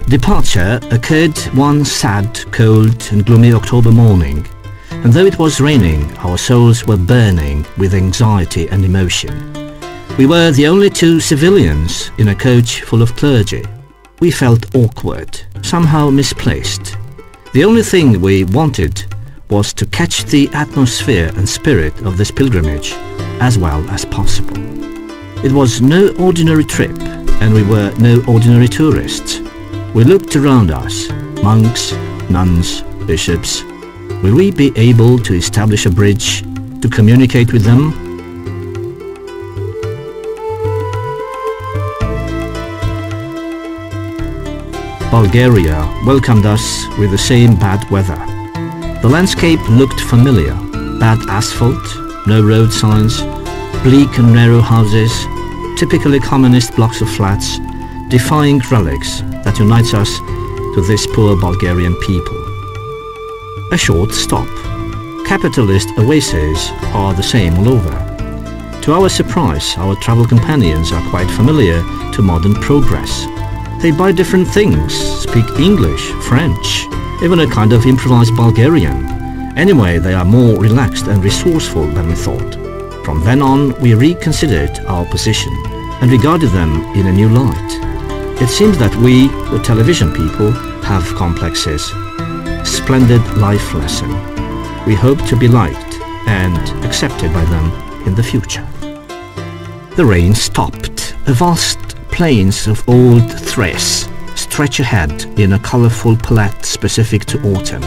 Departure occurred one sad, cold and gloomy October morning, and though it was raining, our souls were burning with anxiety and emotion. We were the only two civilians in a coach full of clergy. We felt awkward, somehow misplaced. The only thing we wanted was to catch the atmosphere and spirit of this pilgrimage as well as possible. It was no ordinary trip, and we were no ordinary tourists. We looked around us, monks, nuns, bishops. Will we be able to establish a bridge to communicate with them? Bulgaria welcomed us with the same bad weather. The landscape looked familiar. Bad asphalt, no road signs, bleak and narrow houses, typically communist blocks of flats, defying relics that unites us to this poor Bulgarian people. A short stop. Capitalist oases are the same all over. To our surprise, our travel companions are quite familiar to modern progress. They buy different things, speak English, French, even a kind of improvised Bulgarian. Anyway, they are more relaxed and resourceful than we thought. From then on, we reconsidered our position and regarded them in a new light. It seems that we, the television people, have complexes. Splendid life lesson. We hope to be liked and accepted by them in the future. The rain stopped. A vast plains of old Thrace stretch ahead in a colorful palette specific to autumn.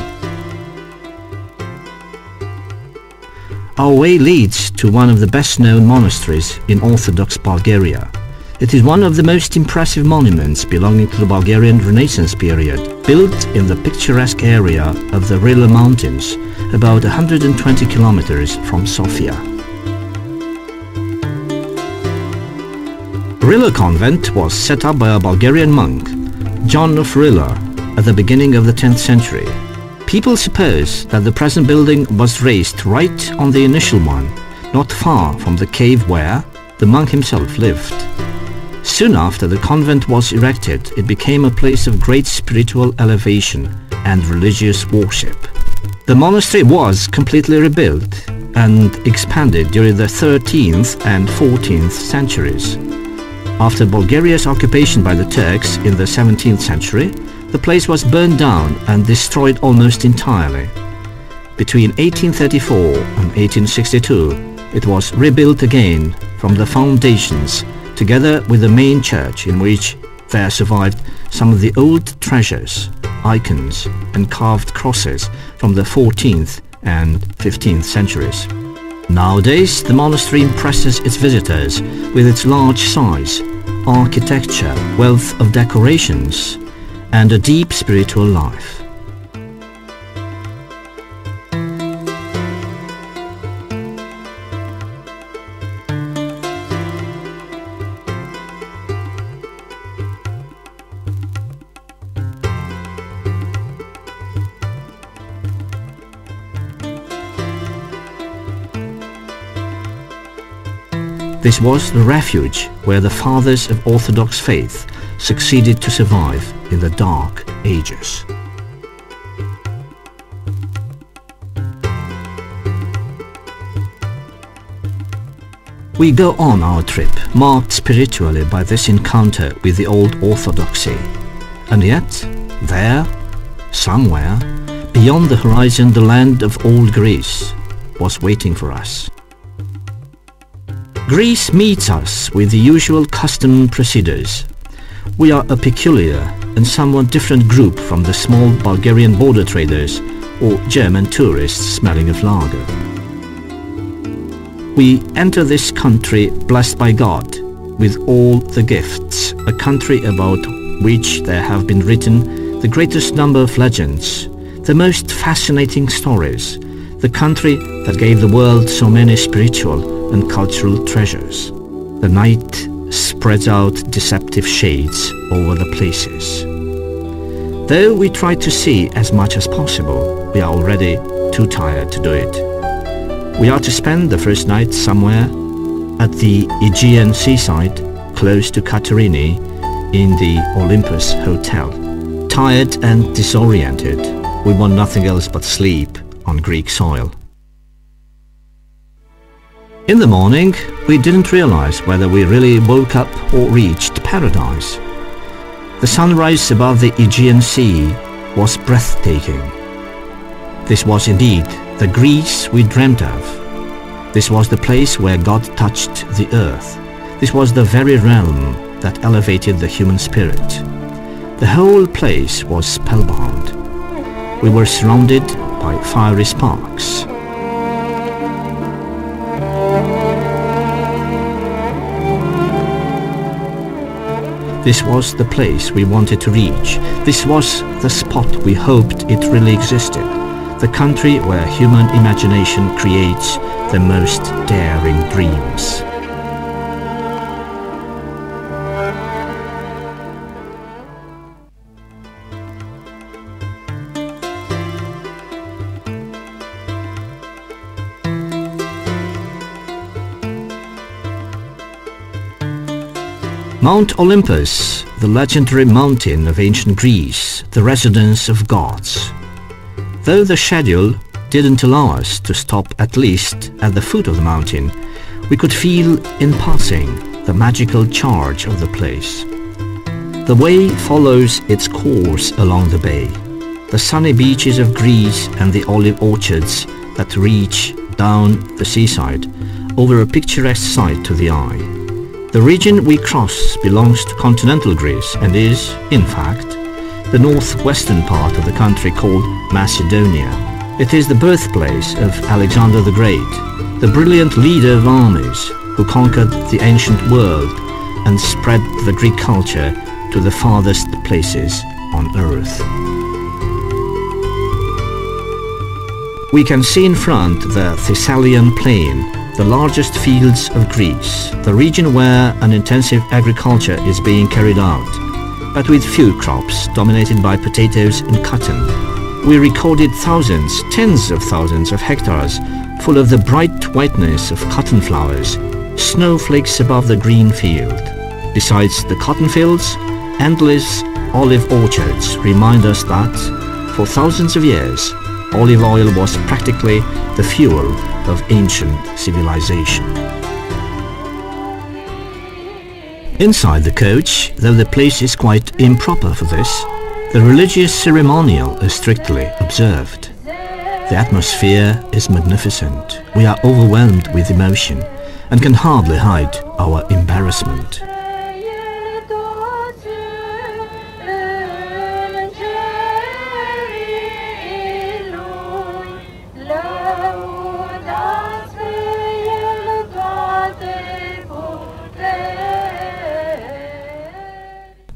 Our way leads to one of the best-known monasteries in Orthodox Bulgaria. It is one of the most impressive monuments belonging to the Bulgarian Renaissance period, built in the picturesque area of the Rila Mountains, about 120 kilometers from Sofia. Rila Convent was set up by a Bulgarian monk, John of Rila, at the beginning of the 10th century. People suppose that the present building was raised right on the initial one, not far from the cave where the monk himself lived. Soon after the convent was erected, it became a place of great spiritual elevation and religious worship. The monastery was completely rebuilt and expanded during the 13th and 14th centuries. After Bulgaria's occupation by the Turks in the 17th century, the place was burned down and destroyed almost entirely. Between 1834 and 1862, it was rebuilt again from the foundations, together with the main church, in which there survived some of the old treasures, icons and carved crosses from the 14th and 15th centuries. Nowadays, the monastery impresses its visitors with its large size, architecture, wealth of decorations, and a deep spiritual life. This was the refuge where the fathers of Orthodox faith succeeded to survive in the Dark Ages. We go on our trip, marked spiritually by this encounter with the old orthodoxy. And yet, there, somewhere, beyond the horizon, the land of old Greece was waiting for us. Greece meets us with the usual custom procedures. We are a peculiar and somewhat different group from the small Bulgarian border traders or German tourists smelling of lager. We enter this country blessed by God with all the gifts, a country about which there have been written the greatest number of legends, the most fascinating stories, the country that gave the world so many spiritual and cultural treasures. The night spreads out deceptive shades over the places. Though we try to see as much as possible, we are already too tired to do it. We are to spend the first night somewhere at the Aegean seaside, close to Katerini, in the Olympus Hotel. tired and disoriented. We want nothing else but sleep on Greek soil. In the morning, we didn't realize whether we really woke up or reached paradise. The sunrise above the Aegean Sea was breathtaking. This was indeed the Greece we dreamt of. This was the place where God touched the earth. This was the very realm that elevated the human spirit. The whole place was spellbound. We were surrounded by fiery sparks. This was the place we wanted to reach. This was the spot we hoped it really existed. The country where human imagination creates the most daring dreams. Mount Olympus, the legendary mountain of ancient Greece, the residence of gods. Though the schedule didn't allow us to stop at least at the foot of the mountain, we could feel in passing the magical charge of the place. The way follows its course along the bay, the sunny beaches of Greece and the olive orchards that reach down the seaside over a picturesque sight to the eye. The region we cross belongs to continental Greece and is, in fact, the northwestern part of the country called Macedonia. It is the birthplace of Alexander the Great, the brilliant leader of armies who conquered the ancient world and spread the Greek culture to the farthest places on earth. We can see in front the Thessalian plain, the largest fields of Greece, the region where an intensive agriculture is being carried out, but with few crops, dominated by potatoes and cotton. We recorded thousands, tens of thousands of hectares full of the bright whiteness of cotton flowers, snowflakes above the green field. Besides the cotton fields, endless olive orchards remind us that, for thousands of years, olive oil was practically the fuel of ancient civilization. Inside the coach, though the place is quite improper for this, the religious ceremonial is strictly observed. The atmosphere is magnificent. We are overwhelmed with emotion and can hardly hide our embarrassment.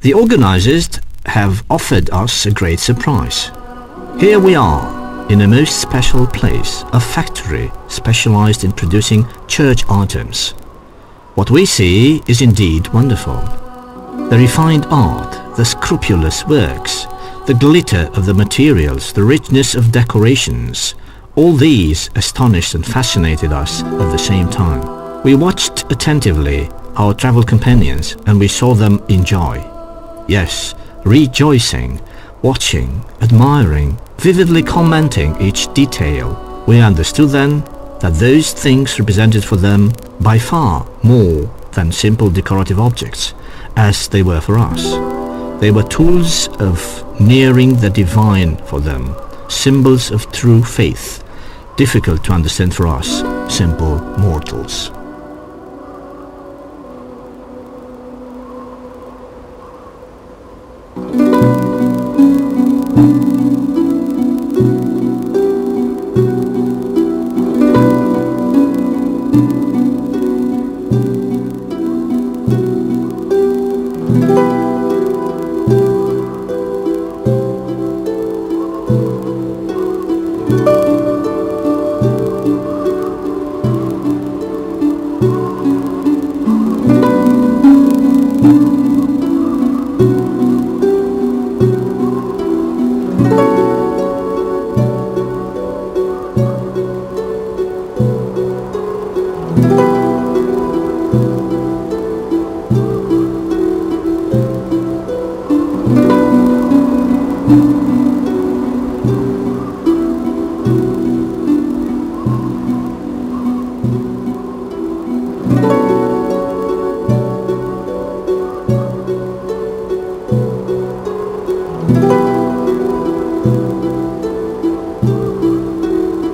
The organizers have offered us a great surprise. Here we are, in a most special place, a factory specialized in producing church items. What we see is indeed wonderful. The refined art, the scrupulous works, the glitter of the materials, the richness of decorations, all these astonished and fascinated us at the same time. We watched attentively our travel companions and we saw them enjoy. Yes, rejoicing, watching, admiring, vividly commenting each detail. We understood then that those things represented for them by far more than simple decorative objects, as they were for us. They were tools of nearing the divine for them, symbols of true faith, difficult to understand for us, simple mortals.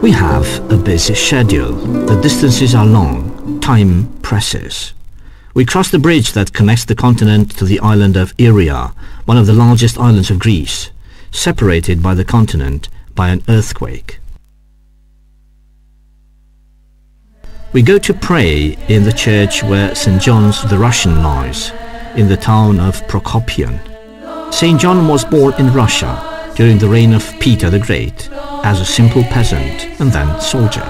We have a busy schedule. The distances are long. Time presses. We cross the bridge that connects the continent to the island of Iria, one of the largest islands of Greece, separated by the continent by an earthquake. We go to pray in the church where St. John's the Russian lies, in the town of Prokopion. St. John was born in Russia during the reign of Peter the Great, as a simple peasant and then soldier.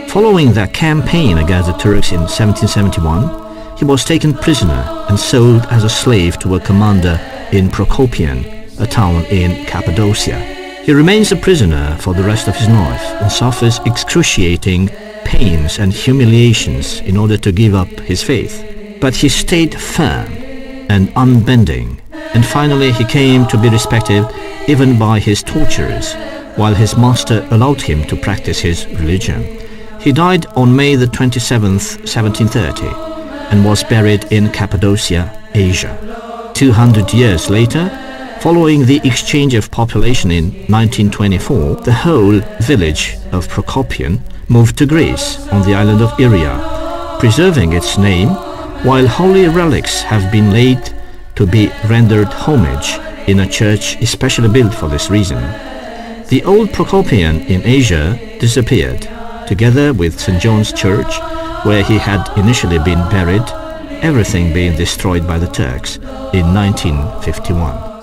Following their campaign against the Turks in 1771, he was taken prisoner and sold as a slave to a commander in Prokopion, a town in Cappadocia. He remains a prisoner for the rest of his life and suffers excruciating pains and humiliations in order to give up his faith. But he stayed firm and unbending, and finally he came to be respected even by his torturers, while his master allowed him to practice his religion. He died on May the 27th, 1730, and was buried in Cappadocia, Asia. 200 years later, following the exchange of population in 1924, the whole village of Prokopion moved to Greece on the island of Iria, preserving its name, while holy relics have been laid to be rendered homage in a church especially built for this reason. The old Prokopion in Asia disappeared, together with St. John's Church, where he had initially been buried, everything being destroyed by the Turks in 1951.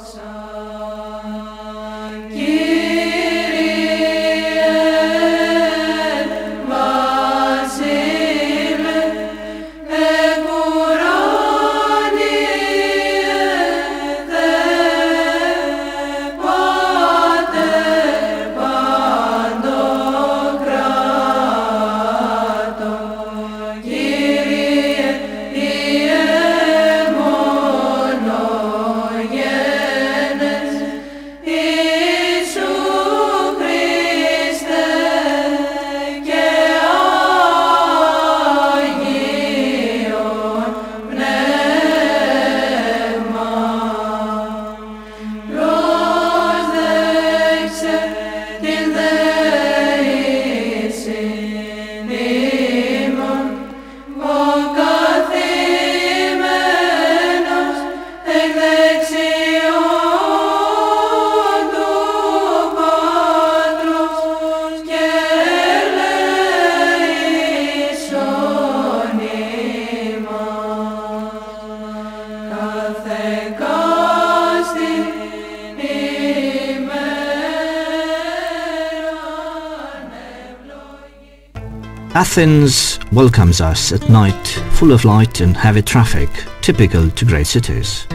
Athens welcomes us at night, full of light and heavy traffic, typical to great cities.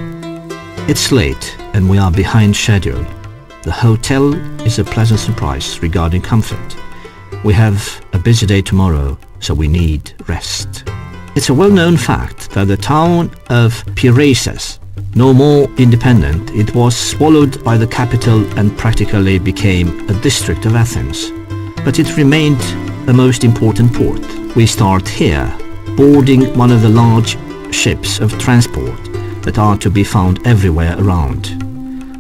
It's late and we are behind schedule. The hotel is a pleasant surprise regarding comfort. We have a busy day tomorrow, so we need rest. It's a well-known fact that the town of Piraeus, no more independent, it was swallowed by the capital and practically became a district of Athens. But it remained the most important port. We start here, boarding one of the large ships of transport that are to be found everywhere around.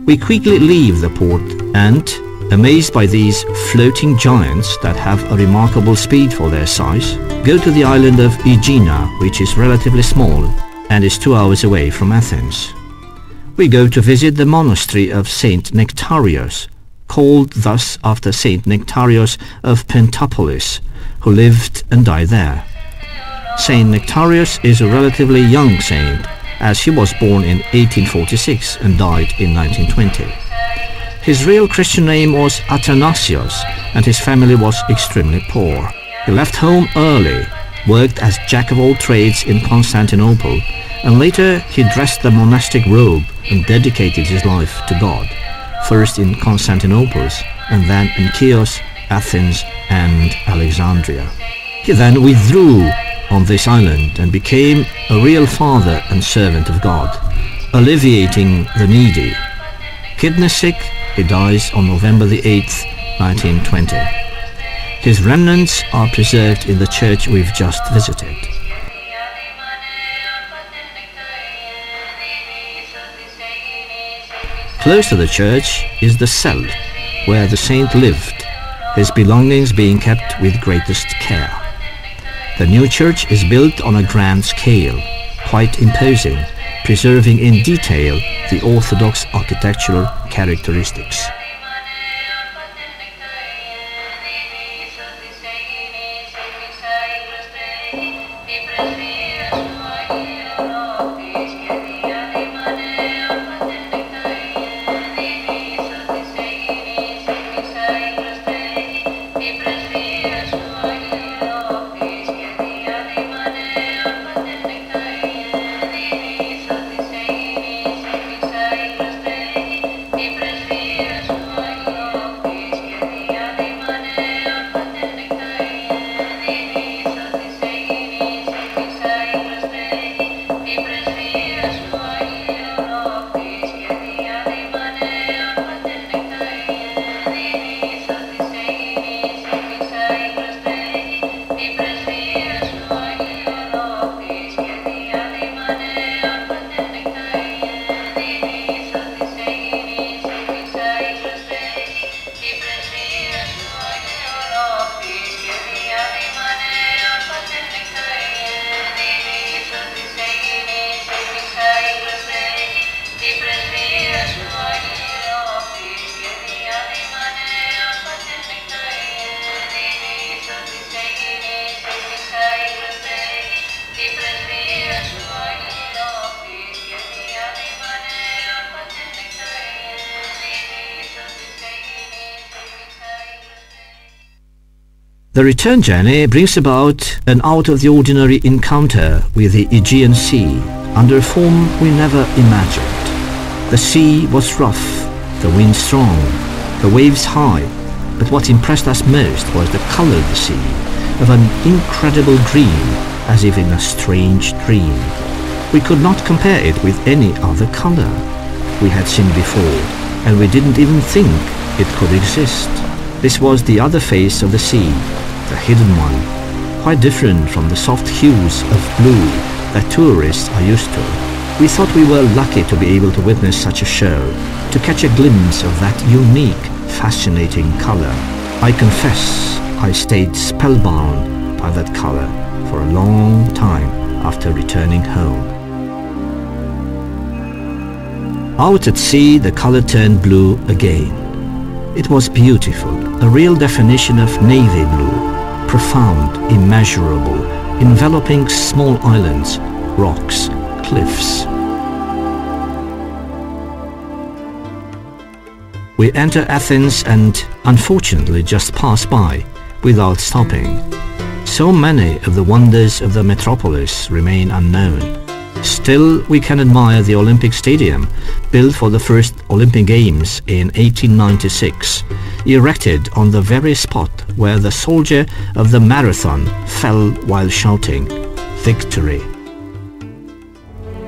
We quickly leave the port and, amazed by these floating giants that have a remarkable speed for their size, go to the island of Aegina, which is relatively small and is 2 hours away from Athens. We go to visit the monastery of Saint Nectarios, called thus after Saint Nectarios of Pentapolis, who lived and died there. Saint Nectarios is a relatively young saint, as he was born in 1846 and died in 1920. His real Christian name was Athanasios, and his family was extremely poor. He left home early, worked as jack of all trades in Constantinople, and later he dressed the monastic robe and dedicated his life to God, first in Constantinople and then in Chios, Athens and Alexandria. He then withdrew on this island and became a real father and servant of God, alleviating the needy. Kidney sick, he dies on November the 8th, 1920. His remnants are preserved in the church we've just visited. Close to the church is the cell where the saint lived. his belongings being kept with greatest care. The new church is built on a grand scale, quite imposing, preserving in detail the orthodox architectural characteristics. The return journey brings about an out-of-the-ordinary encounter with the Aegean Sea under a form we never imagined. The sea was rough, the wind strong, the waves high, but what impressed us most was the color of the sea, of an incredible green, as if in a strange dream. We could not compare it with any other color we had seen before, and we didn't even think it could exist. This was the other face of the sea, the hidden one, quite different from the soft hues of blue that tourists are used to. We thought we were lucky to be able to witness such a show, to catch a glimpse of that unique, fascinating color. I confess I stayed spellbound by that color for a long time after returning home. Out at sea, the color turned blue again. It was beautiful, a real definition of navy blue, profound, immeasurable, enveloping small islands, rocks, cliffs. We enter Athens and unfortunately just pass by without stopping. So many of the wonders of the metropolis remain unknown. Still, we can admire the Olympic Stadium, built for the first Olympic Games in 1896, erected on the very spot where the soldier of the marathon fell while shouting, "Victory!"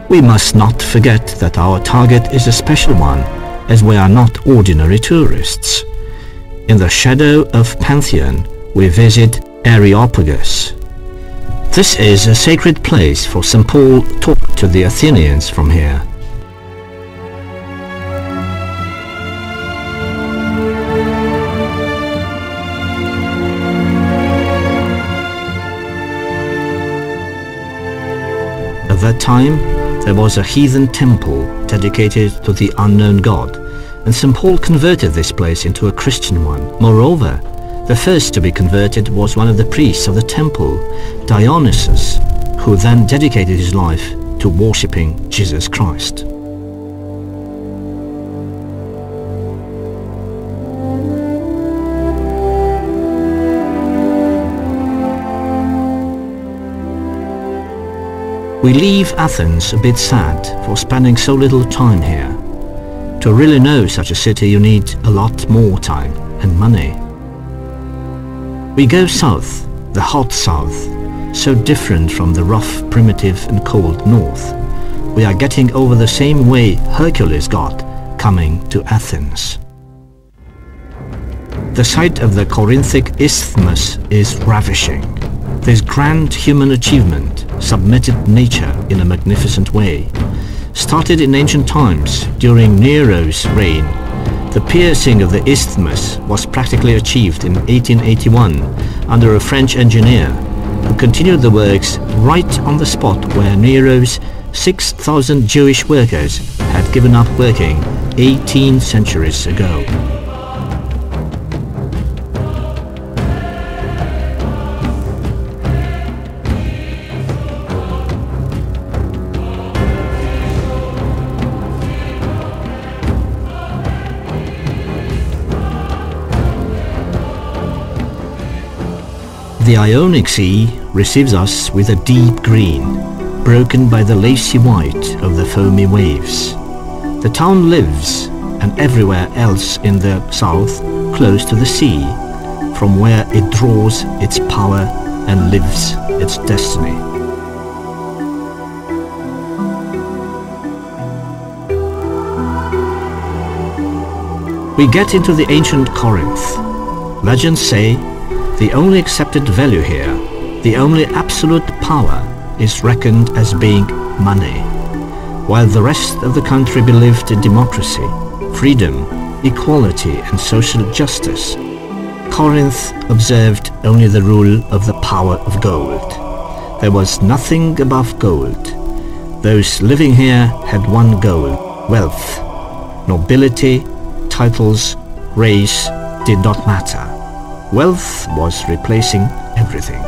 We must not forget that our target is a special one, as we are not ordinary tourists. In the shadow of Pantheon, we visit Areopagus. This is a sacred place, for St. Paul talked to the Athenians from here. At that time, there was a heathen temple dedicated to the unknown god, and St. Paul converted this place into a Christian one. Moreover, the first to be converted was one of the priests of the temple, Dionysus, who then dedicated his life to worshipping Jesus Christ. We leave Athens a bit sad for spending so little time here. To really know such a city, you need a lot more time and money. We go south, the hot south, so different from the rough, primitive and cold north. We are getting over the same way Hercules got coming to Athens. The sight of the Corinthic Isthmus is ravishing. This grand human achievement submitted nature in a magnificent way. Started in ancient times during Nero's reign, The piercing of the isthmus was practically achieved in 1881 under a French engineer who continued the works right on the spot where Nero's 6,000 Jewish workers had given up working 18 centuries ago. The Ionic Sea receives us with a deep green, broken by the lacy white of the foamy waves. The town lives, and everywhere else in the south, close to the sea, from where it draws its power and lives its destiny. We get into the ancient Corinth. Legends say the only accepted value here, the only absolute power, is reckoned as being money, while the rest of the country believed in democracy, freedom, equality and social justice. Corinth observed only the rule of the power of gold. There was nothing above gold. Those living here had one goal: wealth. Nobility, titles, race did not matter. Wealth was replacing everything.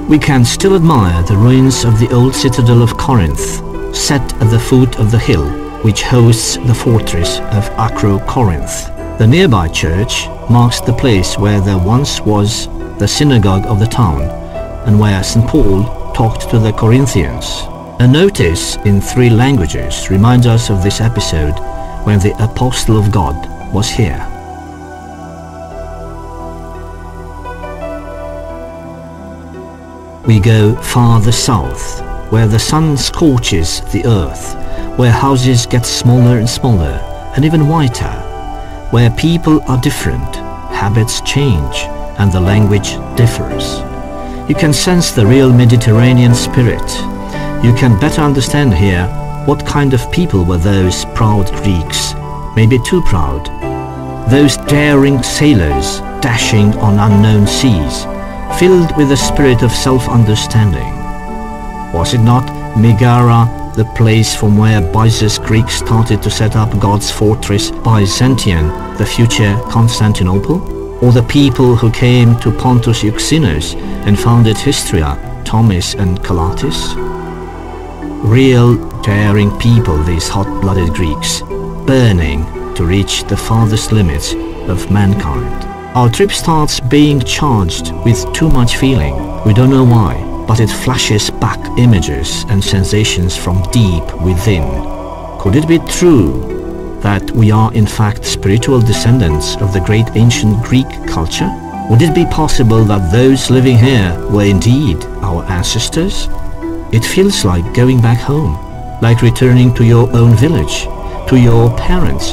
We can still admire the ruins of the old citadel of Corinth, set at the foot of the hill which hosts the fortress of Acro-Corinth. The nearby church marks the place where there once was the synagogue of the town and where St. Paul talked to the Corinthians. A notice in 3 languages reminds us of this episode when the Apostle of God was here. We go farther south, where the sun scorches the earth, where houses get smaller and smaller and even whiter, where people are different, habits change, and the language differs. You can sense the real Mediterranean spirit. You can better understand here what kind of people were those proud Greeks, maybe too proud. Those daring sailors dashing on unknown seas, filled with the spirit of self-understanding. Was it not Megara, the place from where Byzantine Greeks started to set up God's fortress Byzantium, the future Constantinople? Or the people who came to Pontus Euxinus and founded Histria, Thomas and Calatis? Real daring people, these hot-blooded Greeks, burning to reach the farthest limits of mankind. Our trip starts being charged with too much feeling. We don't know why, but it flashes back images and sensations from deep within. Could it be true that we are in fact spiritual descendants of the great ancient Greek culture? Would it be possible that those living here were indeed our ancestors? It feels like going back home, like returning to your own village, to your parents,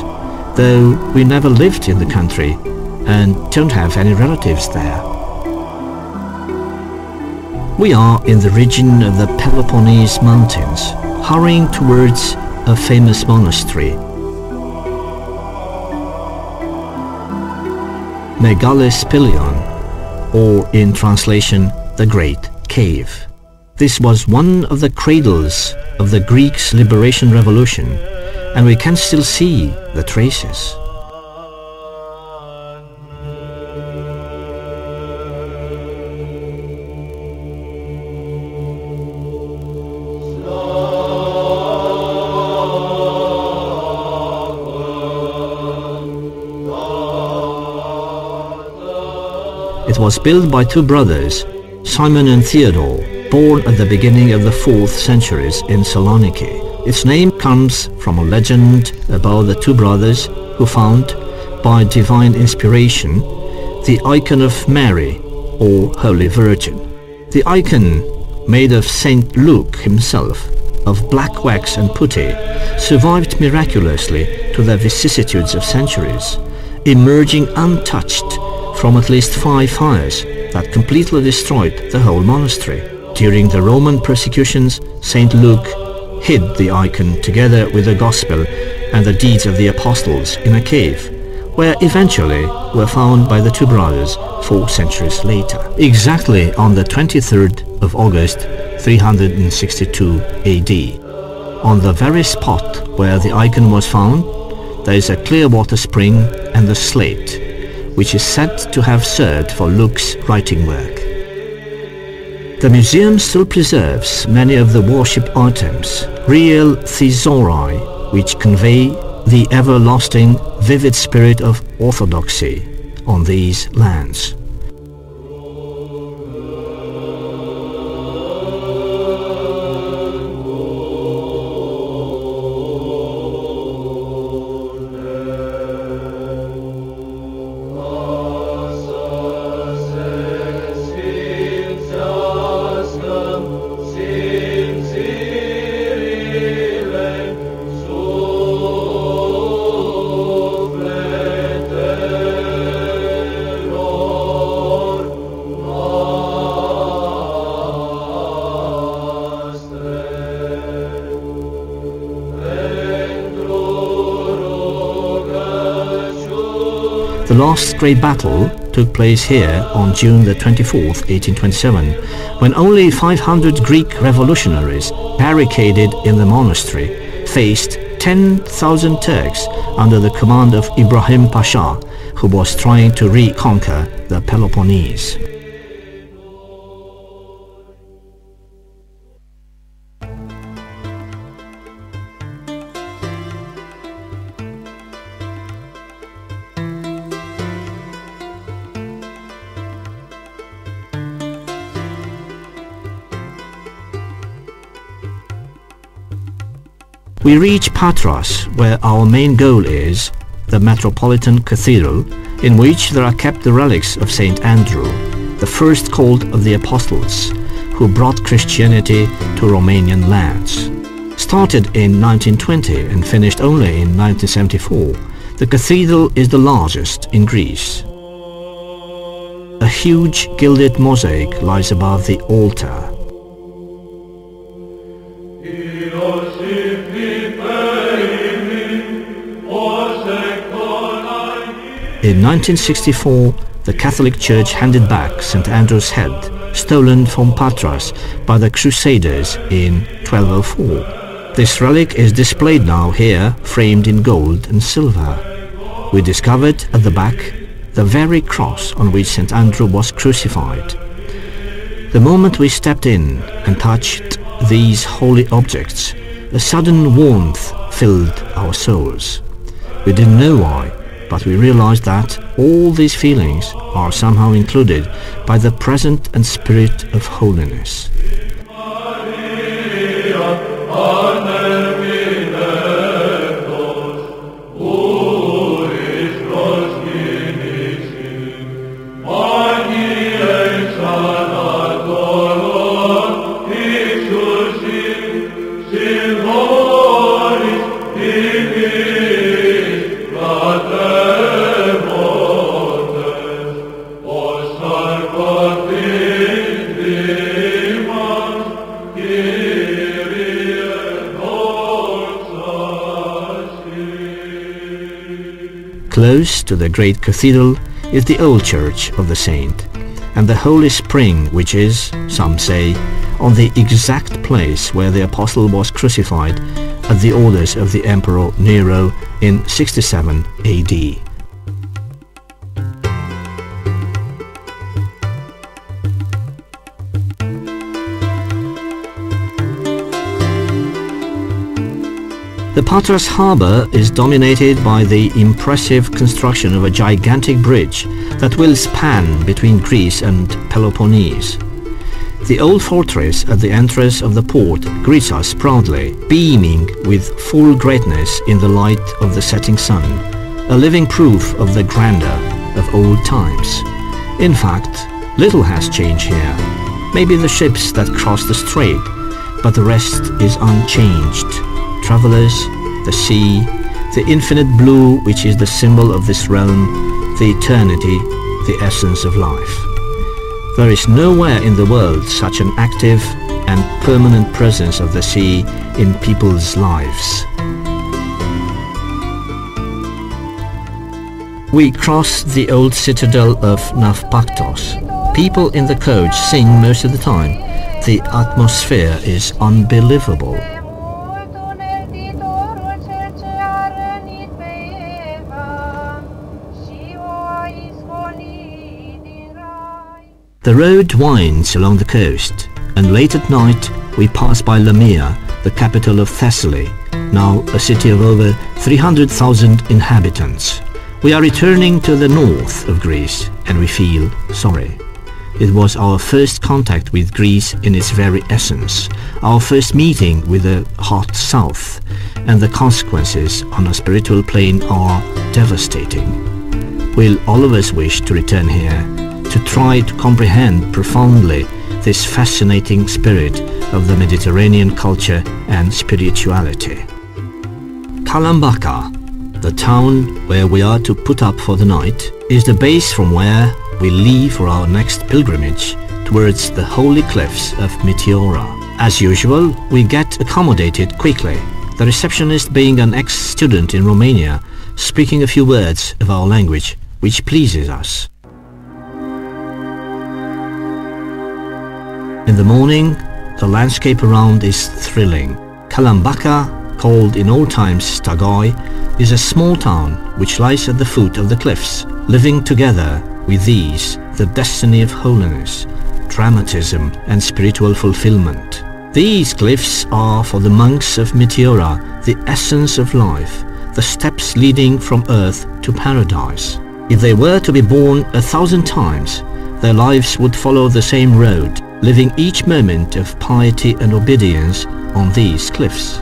though we never lived in the country and don't have any relatives there. We are in the region of the Peloponnese Mountains, hurrying towards a famous monastery, Megales Pelerin, or in translation, the Great Cave. This was one of the cradles of the Greeks' liberation revolution, and we can still see the traces. It was built by 2 brothers, Simon and Theodore, born at the beginning of the 4th centuries in Saloniki. Its name comes from a legend about the 2 brothers who found, by divine inspiration, the icon of Mary, or Holy Virgin. The icon, made of Saint Luke himself, of black wax and putty survived miraculously to the vicissitudes of centuries, emerging untouched from at least 5 fires that completely destroyed the whole monastery. During the Roman persecutions, St. Luke hid the icon together with the Gospel and the deeds of the apostles in a cave, where eventually were found by the two brothers 4 centuries later. Exactly on the 23rd of August 362 AD, on the very spot where the icon was found, there is a clear water spring and the slate, which is said to have served for Luke's writing work. The museum still preserves many of the worship items, real thesauri, which convey the everlasting, vivid spirit of orthodoxy on these lands. The last great battle took place here on June the 24th, 1827, when only 500 Greek revolutionaries barricaded in the monastery faced 10,000 Turks under the command of Ibrahim Pasha, who was trying to reconquer the Peloponnese. We reach Patras, where our main goal is the Metropolitan Cathedral, in which there are kept the relics of St. Andrew, the first cult of the Apostles, who brought Christianity to Romanian lands. Started in 1920 and finished only in 1974, the cathedral is the largest in Greece. A huge gilded mosaic lies above the altar. In 1964, the Catholic Church handed back St. Andrew's head, stolen from Patras by the Crusaders in 1204. This relic is displayed now here, framed in gold and silver. We discovered at the back the very cross on which St. Andrew was crucified. The moment we stepped in and touched these holy objects, a sudden warmth filled our souls. We didn't know why, but we realized that all these feelings are somehow included by the presence and spirit of holiness. Close to the great cathedral is the old church of the saint, and the holy spring, which is, some say, on the exact place where the apostle was crucified at the orders of the Emperor Nero in 67 AD. The Patras harbour is dominated by the impressive construction of a gigantic bridge that will span between Greece and Peloponnese. The old fortress at the entrance of the port greets us proudly, beaming with full greatness in the light of the setting sun, a living proof of the grandeur of old times. In fact, little has changed here. Maybe the ships that cross the strait, but the rest is unchanged. Travelers, the sea, the infinite blue which is the symbol of this realm, the eternity, the essence of life. There is nowhere in the world such an active and permanent presence of the sea in people's lives. We cross the old citadel of Naupaktos. People in the coach sing most of the time. The atmosphere is unbelievable. The road winds along the coast, and late at night we pass by Lamia, the capital of Thessaly, now a city of over 300,000 inhabitants. We are returning to the north of Greece, and we feel sorry. It was our first contact with Greece in its very essence, our first meeting with the hot south, and the consequences on a spiritual plane are devastating. We'll all of us wish to return here, to try to comprehend profoundly this fascinating spirit of the Mediterranean culture and spirituality. Kalambaka, the town where we are to put up for the night, is the base from where we leave for our next pilgrimage towards the holy cliffs of Meteora. As usual, we get accommodated quickly, the receptionist being an ex-student in Romania, speaking a few words of our language, which pleases us. In the morning, the landscape around is thrilling. Kalambaka, called in old times Stagoi, is a small town which lies at the foot of the cliffs, living together with these the destiny of holiness, dramatism and spiritual fulfillment. These cliffs are for the monks of Meteora the essence of life, the steps leading from earth to paradise. If they were to be born 1,000 times, their lives would follow the same road, living each moment of piety and obedience on these cliffs.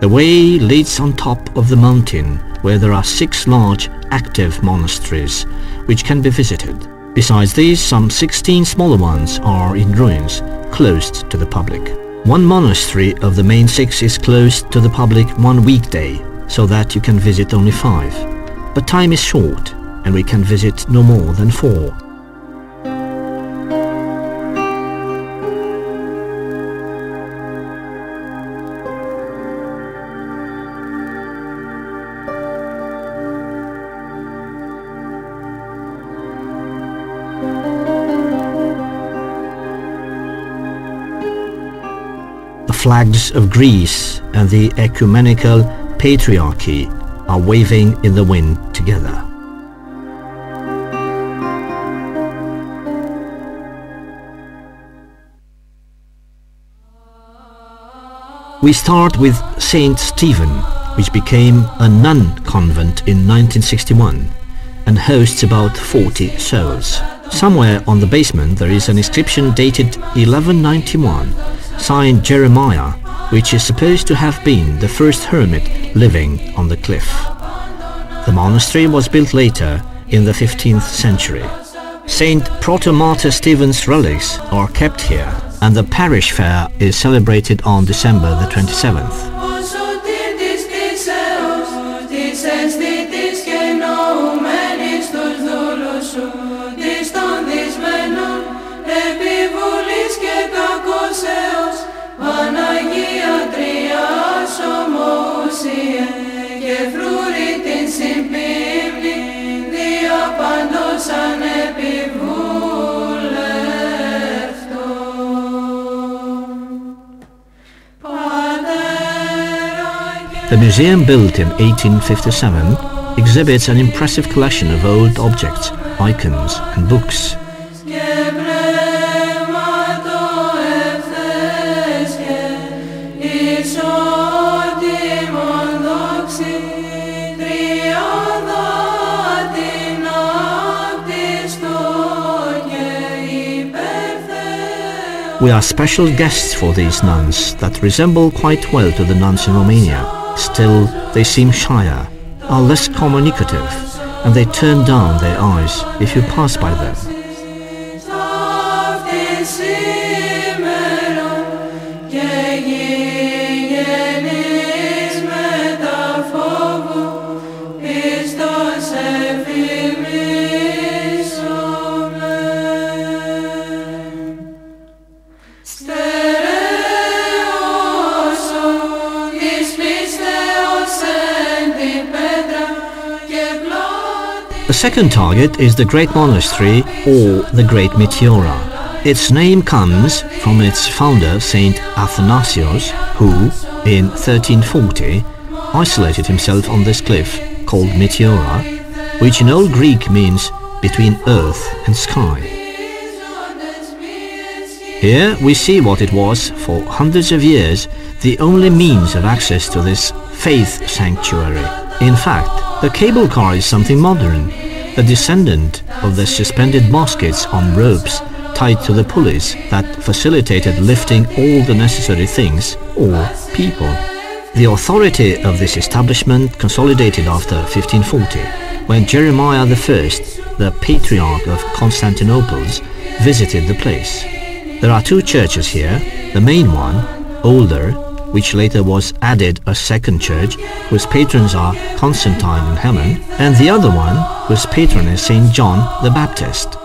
The way leads on top of the mountain, where there are 6 large active monasteries which can be visited. Besides these, some 16 smaller ones are in ruins, closed to the public. One monastery of the main 6 is closed to the public one weekday, so that you can visit only 5. But time is short, and we can visit no more than 4. The flags of Greece and the ecumenical patriarchy are waving in the wind together. We start with St. Stephen, which became a nun convent in 1961 and hosts about 40 souls. Somewhere on the basement there is an inscription dated 1191, signed Jeremiah, which is supposed to have been the first hermit living on the cliff. The monastery was built later in the 15th century. Saint Protomartyr Stephen's relics are kept here, and the parish fair is celebrated on December the 27th. The museum, built in 1857, exhibits an impressive collection of old objects, icons and books. We are special guests for these nuns that resemble quite well to the nuns in Romania. Still, they seem shyer, are less communicative, and they turn down their eyes if you pass by them. The second target is the Great Monastery or the Great Meteora. Its name comes from its founder, Saint Athanasius, who, in 1340, isolated himself on this cliff called Meteora, which in Old Greek means between earth and sky. Here we see what it was for hundreds of years the only means of access to this faith sanctuary. In fact, the cable car is something modern, a descendant of the suspended baskets on ropes tied to the pulleys that facilitated lifting all the necessary things or people. The authority of this establishment consolidated after 1540, when Jeremiah I, the Patriarch of Constantinople, visited the place. There are two churches here, the main one, older, which later was added a second church, whose patrons are Constantine and Helen, and the other one, whose patron is St. John the Baptist.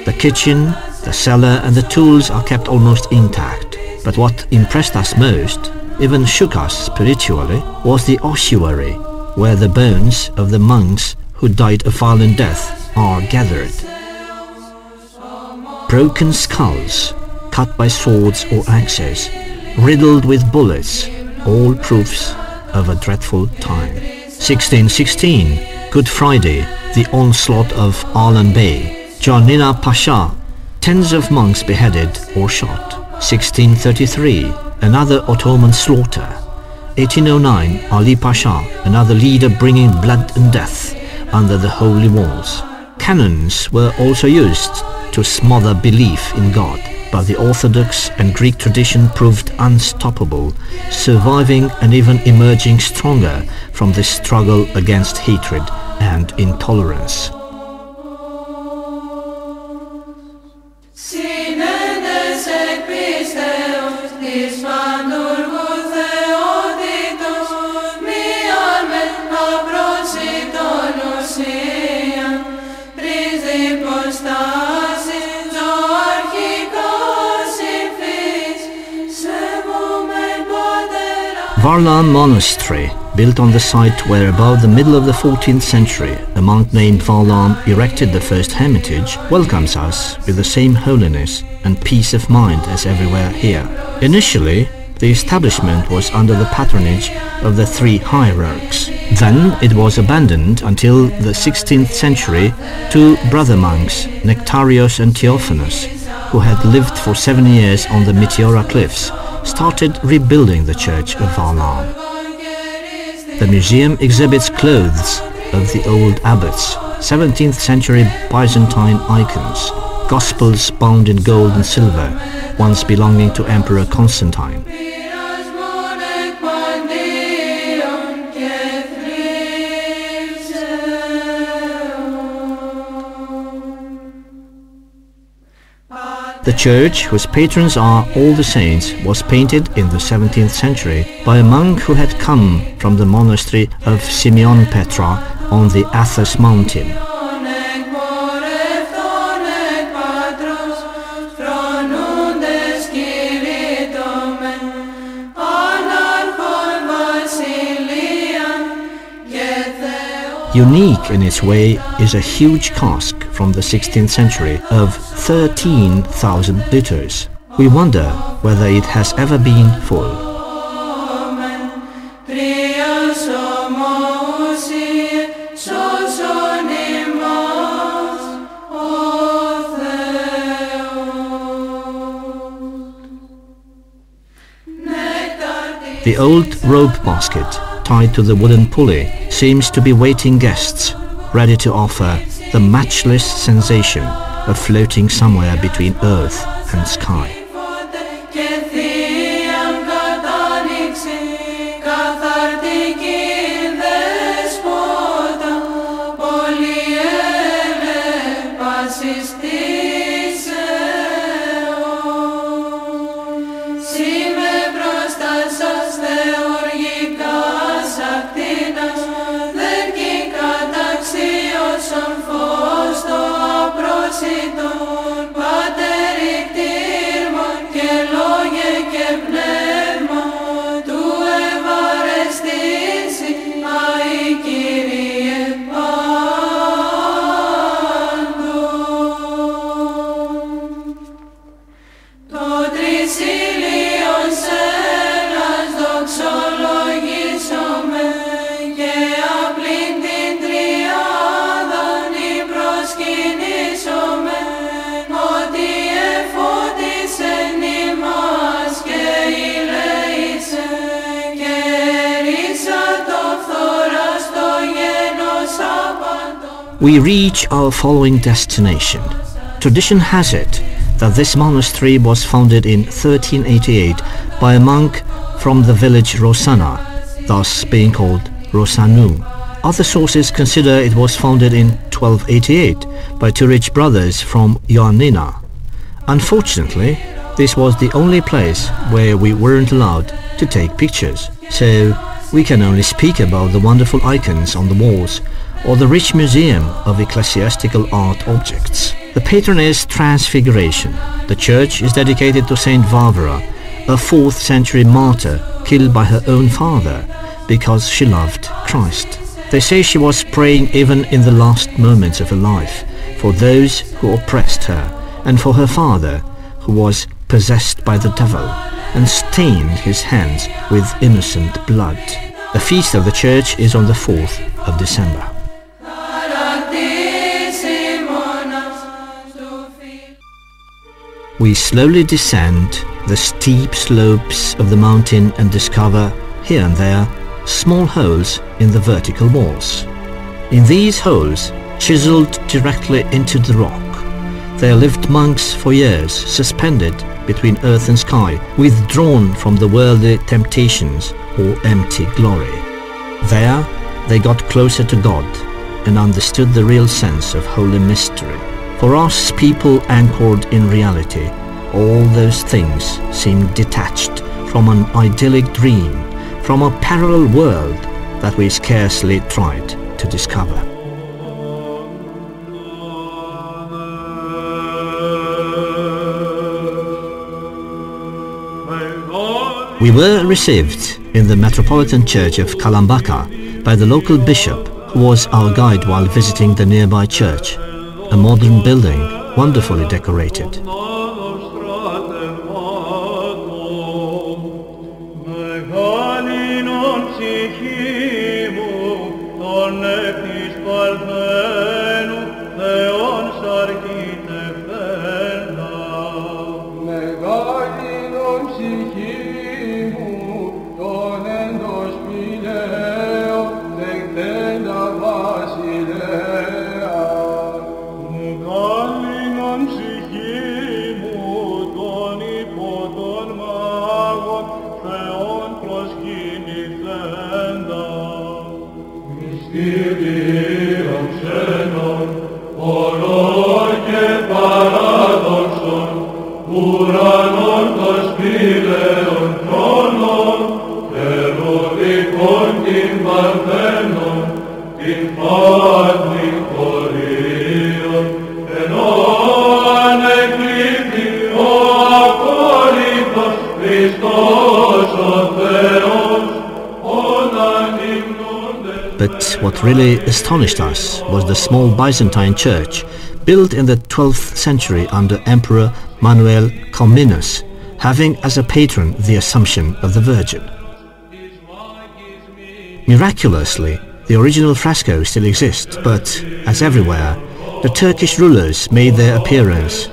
The kitchen, the cellar and the tools are kept almost intact. But what impressed us most, even shook us spiritually, was the ossuary, where the bones of the monks who died a violent death are gathered. Broken skulls, cut by swords or axes, riddled with bullets, all proofs of a dreadful time. 1616, Good Friday, the onslaught of Alan Bey. Janina Pasha, tens of monks beheaded or shot. 1633, another Ottoman slaughter. 1809, Ali Pasha, another leader bringing blood and death under the holy walls. Cannons were also used to smother belief in God, but the Orthodox and Greek tradition proved unstoppable, surviving and even emerging stronger from this struggle against hatred and intolerance. Varlam Monastery, built on the site where about the middle of the 14th century a monk named Varlam erected the first hermitage, welcomes us with the same holiness and peace of mind as everywhere here. Initially, the establishment was under the patronage of the three hierarchs. Then it was abandoned until the 16th century to brother monks, Nectarios and Theophanes, who had lived for 7 years on the Meteora cliffs, started rebuilding the church of Varlam. The museum exhibits clothes of the old abbots, 17th century Byzantine icons, gospels bound in gold and silver, once belonging to Emperor Constantine. The church, whose patrons are all the saints, was painted in the 17th century by a monk who had come from the monastery of Simeon Petra on the Athos mountain. Unique in its way is a huge cask from the 16th century of 13,000 liters. We wonder whether it has ever been full. The old rope basket tied to the wooden pulley seems to be waiting guests, ready to offer the matchless sensation of floating somewhere between earth and sky. We reach our following destination. Tradition has it that this monastery was founded in 1388 by a monk from the village Rossana, thus being called Rossanu. Other sources consider it was founded in 1288 by two rich brothers from Ioannina. Unfortunately, this was the only place where we weren't allowed to take pictures, so we can only speak about the wonderful icons on the walls or the rich museum of ecclesiastical art objects. The patron is Transfiguration. The church is dedicated to Saint Varvara, a 4th century martyr killed by her own father because she loved Christ. They say she was praying even in the last moments of her life for those who oppressed her and for her father, who was possessed by the devil and stained his hands with innocent blood. The feast of the church is on the 4th of December. We slowly descend the steep slopes of the mountain and discover, here and there, small holes in the vertical walls. In these holes, chiseled directly into the rock, there lived monks for years, suspended between earth and sky, withdrawn from the worldly temptations or empty glory. There, they got closer to God and understood the real sense of holy mystery. For us people anchored in reality, all those things seem detached from an idyllic dream, from a parallel world that we scarcely tried to discover. We were received in the Metropolitan Church of Kalambaka by the local bishop, who was our guide while visiting the nearby church, a modern building wonderfully decorated. But what really astonished us was the small Byzantine church, built in the 12th century under Emperor Manuel Comnenus, having as a patron the Assumption of the Virgin. Miraculously, the original frescoes still exist, but, as everywhere, the Turkish rulers made their appearance.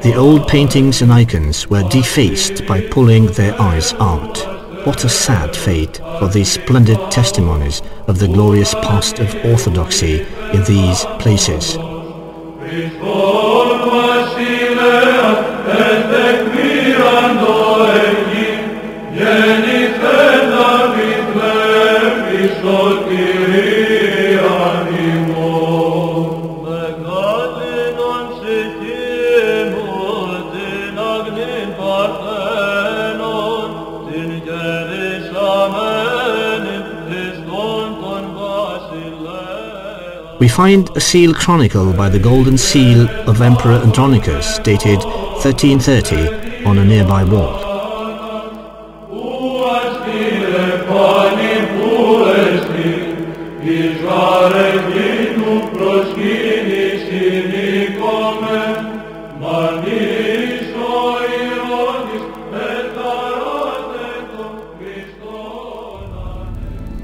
The old paintings and icons were defaced by pulling their eyes out. What a sad fate for these splendid testimonies of the glorious past of orthodoxy in these places. We find a seal chronicle by the golden seal of Emperor Andronicus, dated 1330, on a nearby wall.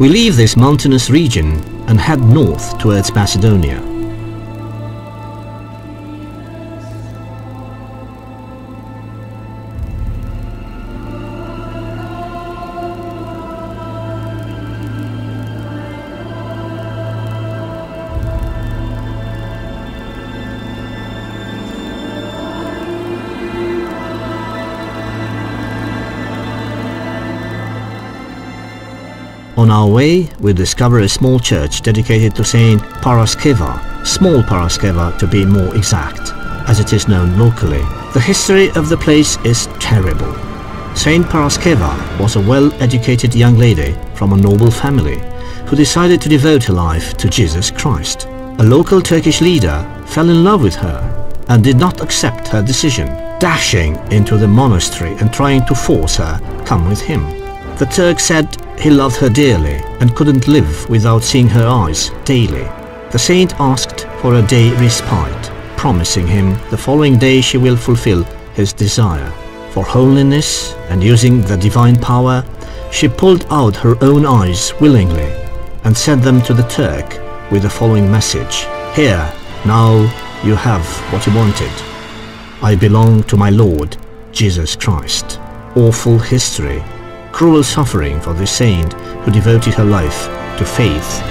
We leave this mountainous region and head north towards Macedonia. On our way, we discover a small church dedicated to Saint Paraskeva, small Paraskeva to be more exact, as it is known locally. The history of the place is terrible. Saint Paraskeva was a well-educated young lady from a noble family who decided to devote her life to Jesus Christ. A local Turkish leader fell in love with her and did not accept her decision, dashing into the monastery and trying to force her come with him. The Turk said he loved her dearly and couldn't live without seeing her eyes daily. The saint asked for a day respite, promising him the following day she will fulfill his desire. For holiness and using the divine power, she pulled out her own eyes willingly and sent them to the Turk with the following message: "Here, now you have what you wanted. I belong to my Lord, Jesus Christ." Awful history. Cruel suffering for this saint who devoted her life to faith.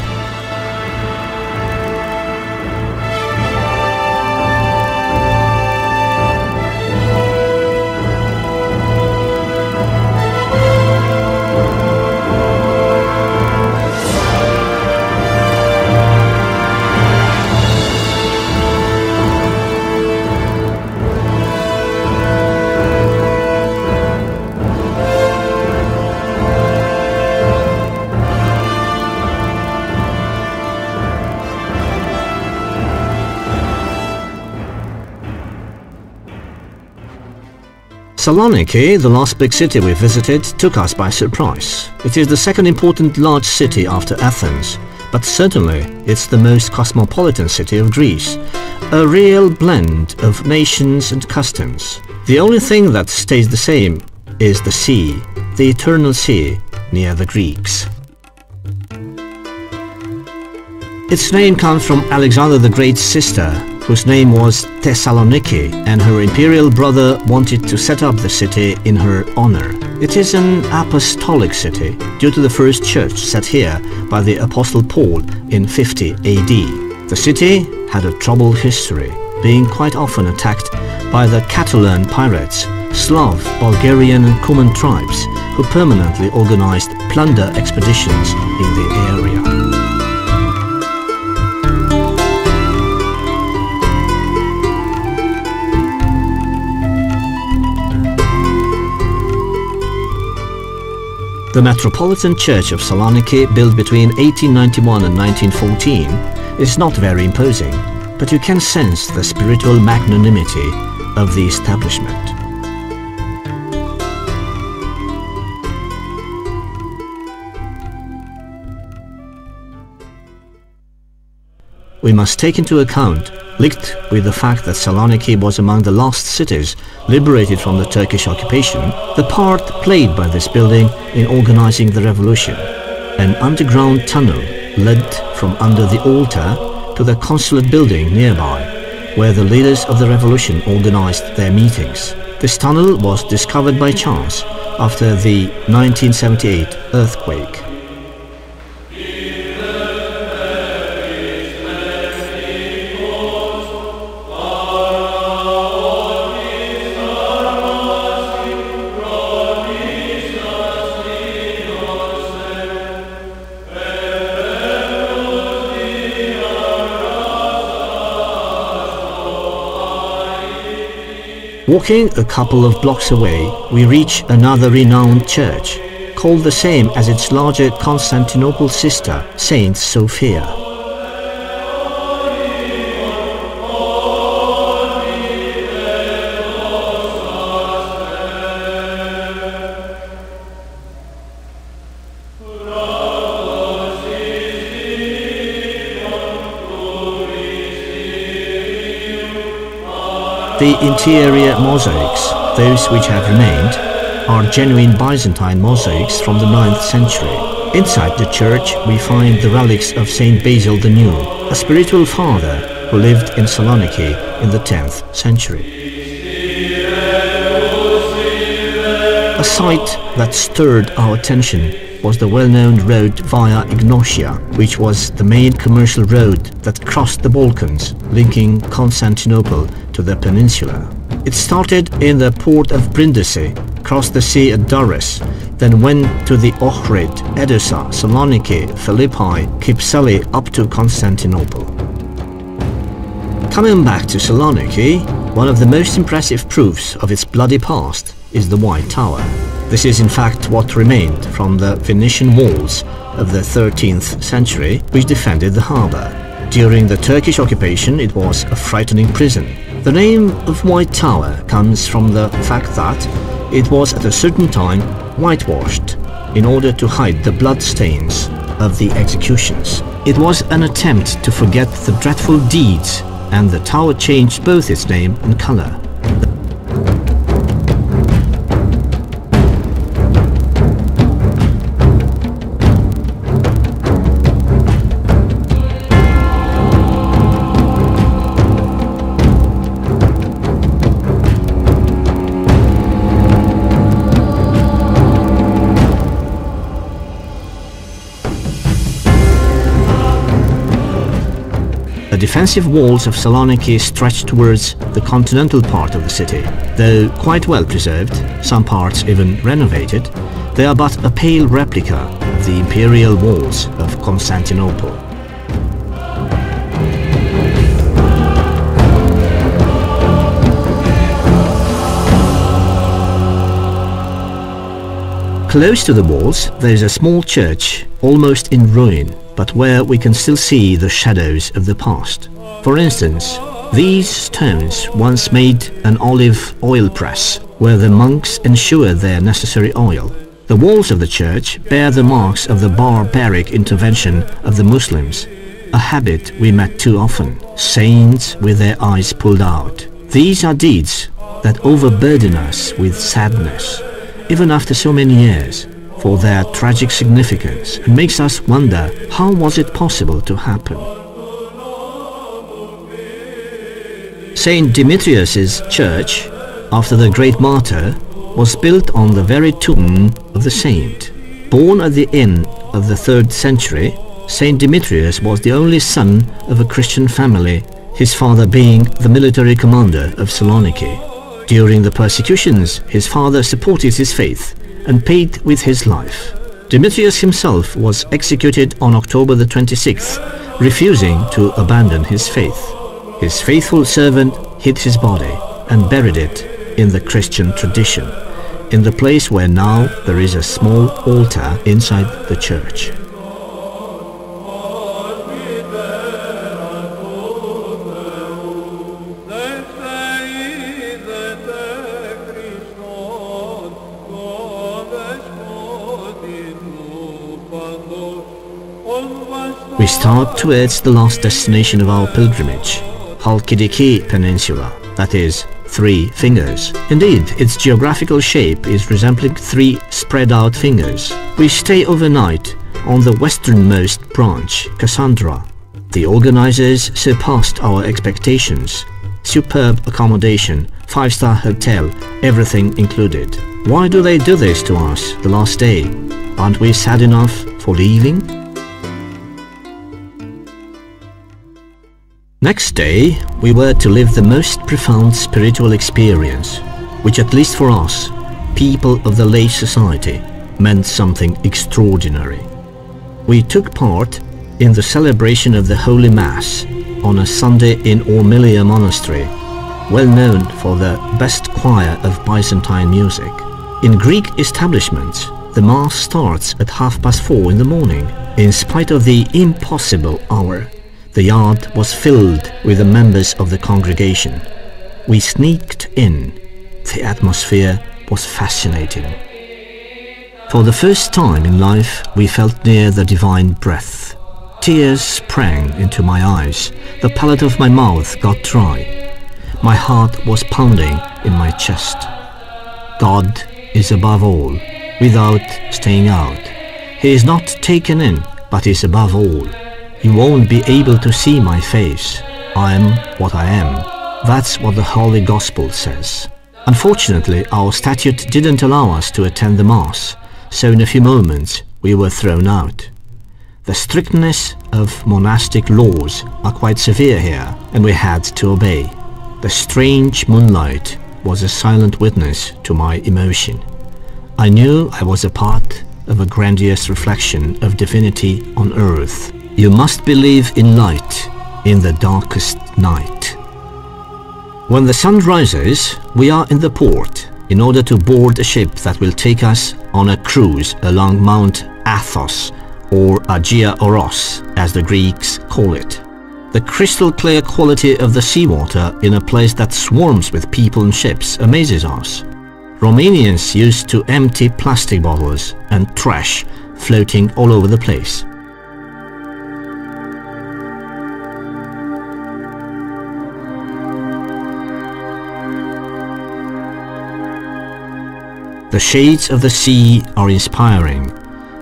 Saloniki, the last big city we visited, took us by surprise. It is the second important large city after Athens, but certainly it's the most cosmopolitan city of Greece. A real blend of nations and customs. The only thing that stays the same is the sea, the eternal sea near the Greeks. Its name comes from Alexander the Great's sister, whose name was Thessaloniki, and her imperial brother wanted to set up the city in her honor. It is an apostolic city due to the first church set here by the Apostle Paul in 50 AD. The city had a troubled history, being quite often attacked by the Catalan pirates, Slav, Bulgarian and Cuman tribes, who permanently organized plunder expeditions in the area. The Metropolitan Church of Saloniki, built between 1891 and 1914, is not very imposing, but you can sense the spiritual magnanimity of the establishment. we must take into account, linked with the fact that Saloniki was among the last cities liberated from the Turkish occupation, the part played by this building in organizing the revolution. An underground tunnel led from under the altar to the consulate building nearby, where the leaders of the revolution organized their meetings. This tunnel was discovered by chance after the 1978 earthquake. Walking a couple of blocks away, we reach another renowned church, called the same as its larger Constantinople sister, Saint Sophia. The interior mosaics, those which have remained, are genuine Byzantine mosaics from the 9th century. Inside the church we find the relics of Saint Basil the New, a spiritual father who lived in Saloniki in the 10th century. A sight that stirred our attention was the well-known road via Ignotia, which was the main commercial road that crossed the Balkans, linking Constantinople to the peninsula. It started in the port of Brindisi, crossed the sea at Durrës, then went to the Ohrid, Edessa, Saloniki, Philippi, Kypseli up to Constantinople. Coming back to Saloniki, one of the most impressive proofs of its bloody past is the White Tower. This is in fact what remained from the Venetian walls of the 13th century, which defended the harbour. During the Turkish occupation it was a frightening prison. The name of White Tower comes from the fact that it was at a certain time whitewashed in order to hide the blood stains of the executions. It was an attempt to forget the dreadful deeds, and the tower changed both its name and colour. The defensive walls of Saloniki stretch towards the continental part of the city. Though quite well preserved, some parts even renovated, they are but a pale replica of the imperial walls of Constantinople. Close to the walls there is a small church, almost in ruin, but where we can still see the shadows of the past. For instance, these stones once made an olive oil press, where the monks ensured their necessary oil. The walls of the church bear the marks of the barbaric intervention of the Muslims, a habit we met too often, saints with their eyes pulled out. These are deeds that overburden us with sadness, even after so many years, for their tragic significance, and makes us wonder, how was it possible to happen? Saint Demetrius's church, after the great martyr, was built on the very tomb of the saint. Born at the end of the 3rd century, Saint Demetrius was the only son of a Christian family, his father being the military commander of Saloniki. During the persecutions, his father supported his faith and paid with his life. Demetrius himself was executed on October the 26th, refusing to abandon his faith. His faithful servant hid his body and buried it in the Christian tradition, in the place where now there is a small altar inside the church. We We start towards the last destination of our pilgrimage, Halkidiki Peninsula, that is, 3 fingers. Indeed, its geographical shape is resembling 3 spread out fingers. We stay overnight on the westernmost branch, Cassandra. The organizers surpassed our expectations. Superb accommodation, 5-star hotel, everything included. Why do they do this to us the last day? Aren't we sad enough for leaving? Next day, we were to live the most profound spiritual experience, which at least for us, people of the lay society, meant something extraordinary. We took part in the celebration of the Holy Mass on a Sunday in Ormilia Monastery, well known for the best choir of Byzantine music. In Greek establishments, the Mass starts at 4:30 in the morning. In spite of the impossible hour, the yard was filled with the members of the congregation. We sneaked in. The atmosphere was fascinating. For the first time in life, we felt near the divine breath. Tears sprang into my eyes. The palate of my mouth got dry. My heart was pounding in my chest. God is above all, without staying out. He is not taken in, but is above all. You won't be able to see my face. I am what I am. That's what the Holy Gospel says. Unfortunately, our statute didn't allow us to attend the Mass, so in a few moments we were thrown out. The strictness of monastic laws are quite severe here, and we had to obey. The strange moonlight was a silent witness to my emotion. I knew I was a part of a grandiose reflection of divinity on earth. You must believe in light in the darkest night. When the sun rises, we are in the port in order to board a ship that will take us on a cruise along Mount Athos, or Agia Oros, as the Greeks call it. The crystal clear quality of the seawater in a place that swarms with people and ships amazes us. Romanians used to empty plastic bottles and trash floating all over the place. The shades of the sea are inspiring,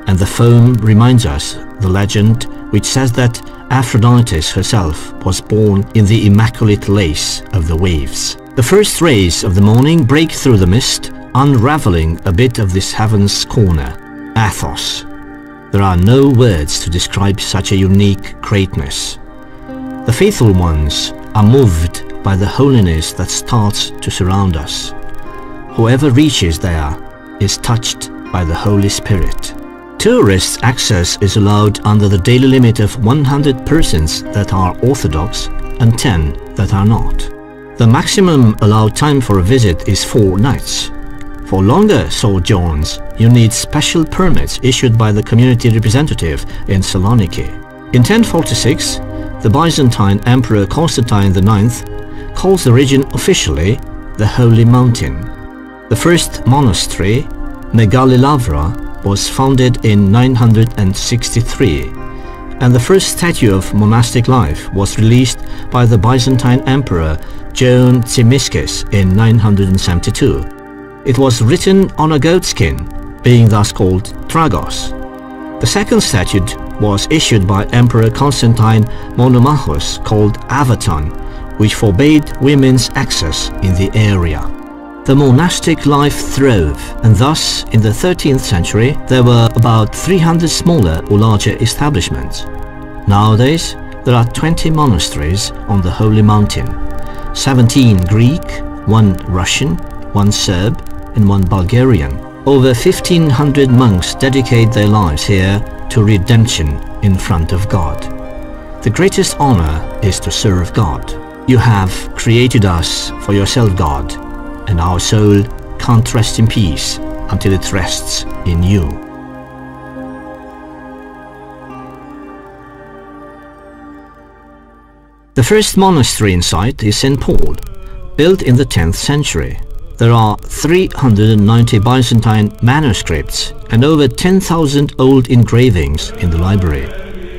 and the foam reminds us the legend which says that Aphrodite herself was born in the immaculate lace of the waves. The first rays of the morning break through the mist, unraveling a bit of this heaven's corner, Athos. There are no words to describe such a unique greatness. The faithful ones are moved by the holiness that starts to surround us. Whoever reaches there is touched by the Holy Spirit. Tourists' access is allowed under the daily limit of 100 persons that are Orthodox and 10 that are not. The maximum allowed time for a visit is 4 nights. For longer sojourns, you need special permits issued by the community representative in Saloniki. In 1046, the Byzantine Emperor Constantine IX calls the region officially the Holy Mountain. The first monastery, Megalilavra, was founded in 963, and the first statue of monastic life was released by the Byzantine Emperor John Tzimiskes in 972. It was written on a goatskin, being thus called Tragos. The second statute was issued by Emperor Constantine Monomachos called Avaton, which forbade women's access in the area. The monastic life throve, and thus, in the 13th century, there were about 300 smaller or larger establishments. Nowadays, there are 20 monasteries on the Holy Mountain, 17 Greek, 1 Russian, 1 Serb, and 1 Bulgarian. Over 1,500 monks dedicate their lives here to redemption in front of God. The greatest honor is to serve God. You have created us for yourself, God, and our soul can't rest in peace until it rests in you. The first monastery in sight is St. Paul, built in the 10th century. There are 390 Byzantine manuscripts and over 10,000 old engravings in the library.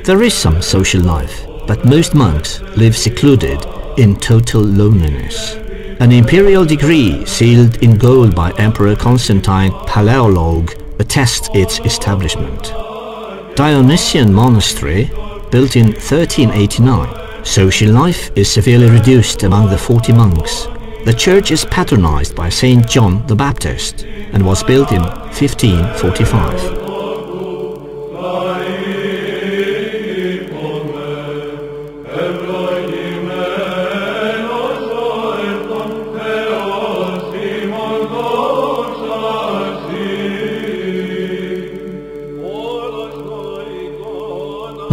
There is some social life, but most monks live secluded in total loneliness. An imperial decree sealed in gold by Emperor Constantine Paleologue attests its establishment. Dionysian Monastery, built in 1389. Social life is severely reduced among the 40 monks. The church is patronized by Saint John the Baptist and was built in 1545.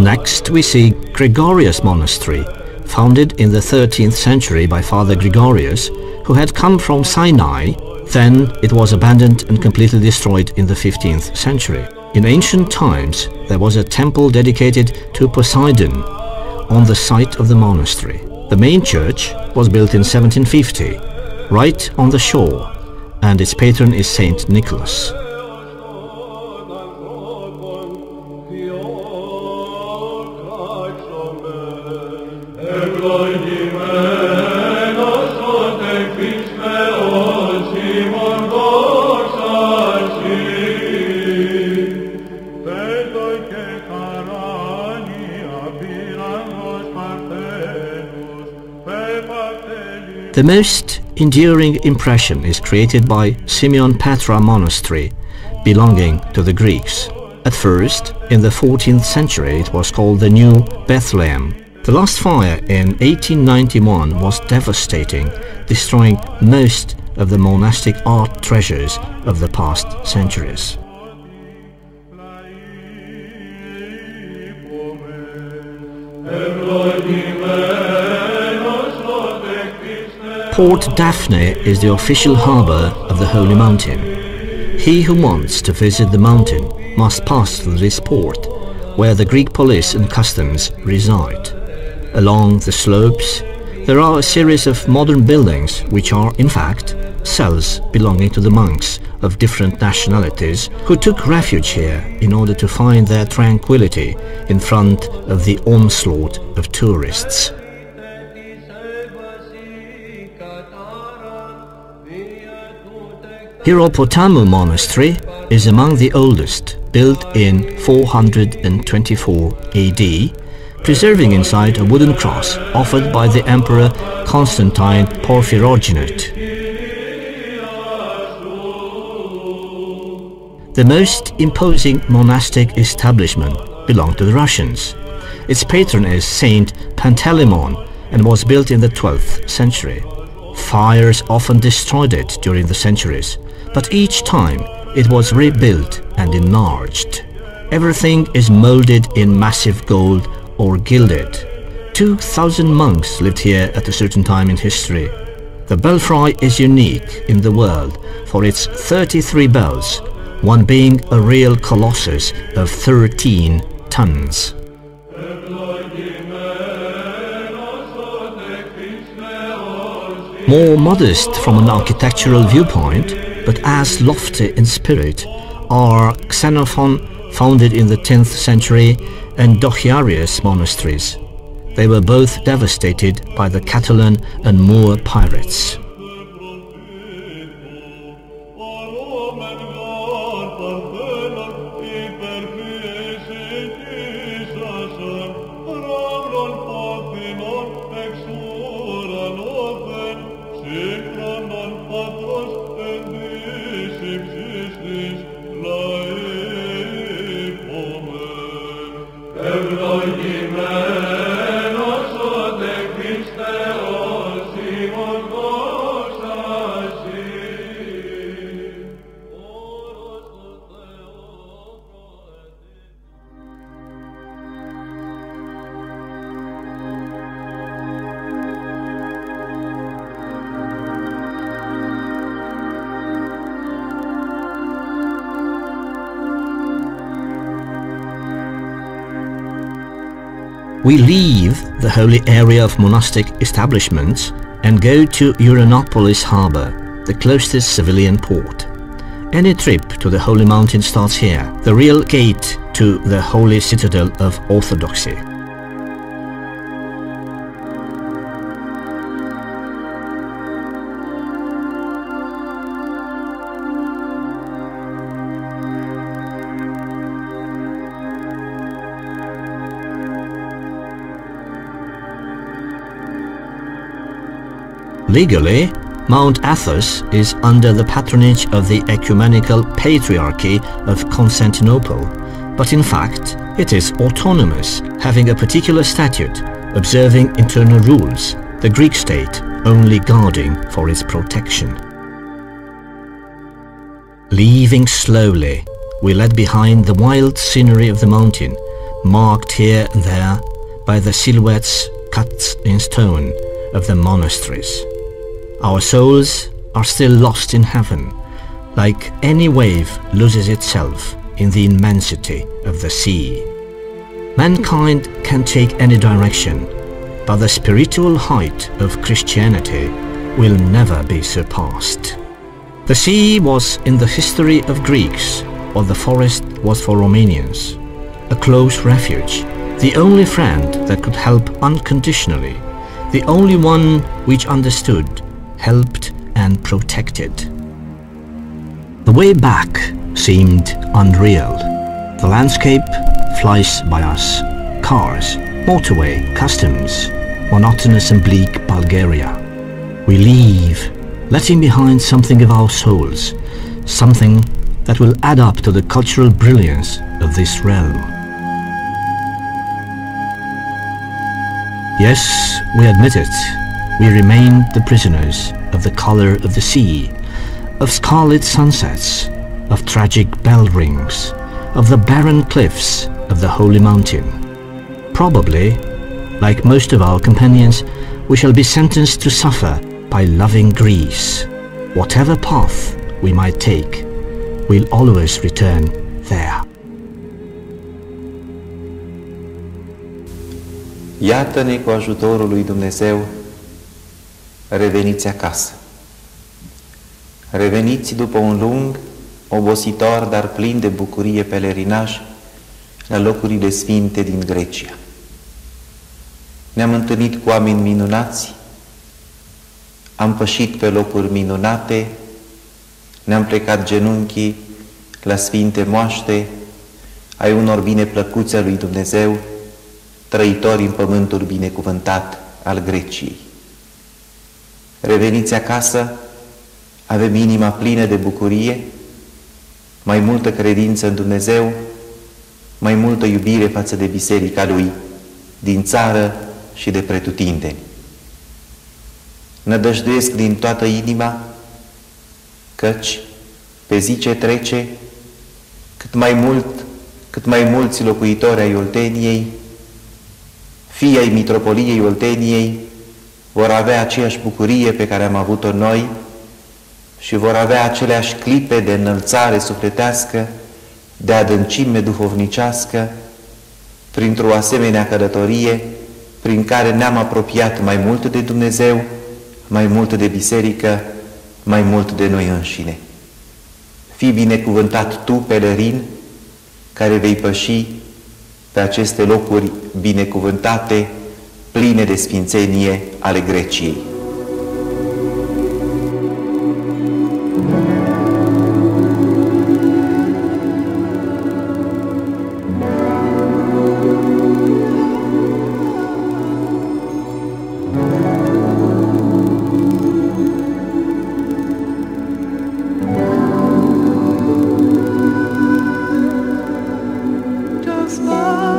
Next we see Gregorius Monastery, founded in the 13th century by Father Gregorius, who had come from Sinai. Then it was abandoned and completely destroyed in the 15th century. In ancient times there was a temple dedicated to Poseidon on the site of the monastery. The main church was built in 1750, right on the shore, and its patron is Saint Nicholas. The most enduring impression is created by Simeon Petra Monastery, belonging to the Greeks. At first, in the 14th century, it was called the New Bethlehem. The last fire in 1891 was devastating, destroying most of the monastic art treasures of the past centuries. Port Daphne is the official harbour of the Holy Mountain. He who wants to visit the mountain must pass through this port, where the Greek police and customs reside. Along the slopes, there are a series of modern buildings which are, in fact, cells belonging to the monks of different nationalities who took refuge here in order to find their tranquility in front of the onslaught of tourists. Hieropotamu Monastery is among the oldest, built in 424 AD, preserving inside a wooden cross offered by the Emperor Constantine Porphyrogenite. The most imposing monastic establishment belonged to the Russians. Its patron is Saint Panteleimon and was built in the 12th century. Fires often destroyed it during the centuries, but each time it was rebuilt and enlarged. Everything is molded in massive gold or gilded. 2,000 monks lived here at a certain time in history. The belfry is unique in the world for its 33 bells, one being a real colossus of 13 tons. More modest from an architectural viewpoint, but as lofty in spirit, are Xenophon, founded in the 10th century, and Dochiarius monasteries. They were both devastated by the Catalan and Moor pirates. We leave the holy area of monastic establishments and go to Uranopolis harbour, the closest civilian port. Any trip to the Holy Mountain starts here. The real gate to the holy citadel of orthodoxy. Legally, Mount Athos is under the patronage of the Ecumenical Patriarchy of Constantinople, but in fact it is autonomous, having a particular statute, observing internal rules, the Greek state only guarding for its protection. Leaving slowly, we led behind the wild scenery of the mountain, marked here and there by the silhouettes cut in stone of the monasteries. Our souls are still lost in heaven, like any wave loses itself in the immensity of the sea. Mankind can take any direction, but the spiritual height of Christianity will never be surpassed. The sea was in the history of Greeks what the forest was for Romanians, a close refuge, the only friend that could help unconditionally, the only one which understood, helped and protected. The way back seemed unreal. The landscape flies by us. Cars, motorway, customs, monotonous and bleak Bulgaria. We leave, letting behind something of our souls, something that will add up to the cultural brilliance of this realm. Yes, we admit it. We remained the prisoners of the color of the sea, of scarlet sunsets, of tragic bell rings, of the barren cliffs of the holy mountain. Probably, like most of our companions, we shall be sentenced to suffer by loving Greece. Whatever path we might take, we'll always return there. Iată-ne cu ajutorul lui Dumnezeu, reveniți acasă. Reveniți după un lung, obositor, dar plin de bucurie pelerinaj la locurile sfinte din Grecia. Ne-am întâlnit cu oameni minunați, am pășit pe locuri minunate, ne-am plecat genunchii la sfinte moaște ai unor bineplăcuți al lui Dumnezeu, trăitori în pământul binecuvântat al Greciei. Reveniți acasă, avem inima plină de bucurie, mai multă credință în Dumnezeu, mai multă iubire față de biserica Lui, din țară și de pretutindeni. Nădăjduiesc din toată inima, căci, pe zi ce trece, cât mai mulți locuitori ai Olteniei, fii ai Mitropoliei Olteniei, vor avea aceeași bucurie pe care am avut-o noi și vor avea aceleași clipe de înălțare sufletească, de adâncime duhovnicească, printr-o asemenea călătorie prin care ne-am apropiat mai mult de Dumnezeu, mai mult de biserică, mai mult de noi înșine. Fii binecuvântat tu, Pelerin, care vei păși pe aceste locuri binecuvântate, pline de sfințenie ale Greciei. Smile.